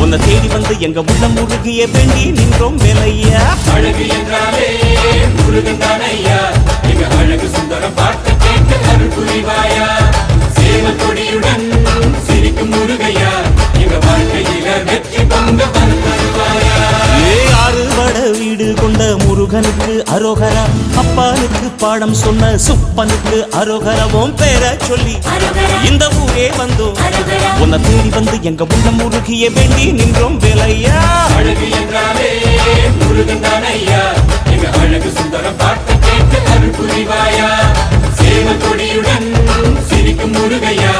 உன்னை தேடி வந்து எங்க உள்ளம் முருகிய வேண்டி நின்றோம் வேலையா. அழகு என்றாலே முருகன் தானையா, எங்க அழகு சுந்தரம் பார்த்து கேட்டு அருள் புரிவாயா. சேவல் கொடியுடன் சிரிக்கும் முருகையா, எங்க வாழ்க்கையில வெற்றி பொங்க தருவாயா. ஆறுபட வீடு கொண்ட முருகனுக்கு அரோகரா, அப்பானுக்கு பாடம் சொன்ன சுப்பனுக்கு அரோகரவும் பேர சொல்லி இந்த ஊரே வந்தோம். உன்னை தேடி வந்து எங்க உள்ளம் முருகிய வேண்டி நின்றோம் வேலையா. அழகு என்றாலே முருகன் தானையா, எங்க அழகு சுந்தரம் பார்த்து கேட்டு அருள் புரிவாயா. சேவல் கொடியுடன் சிரிக்கும் முருகையா,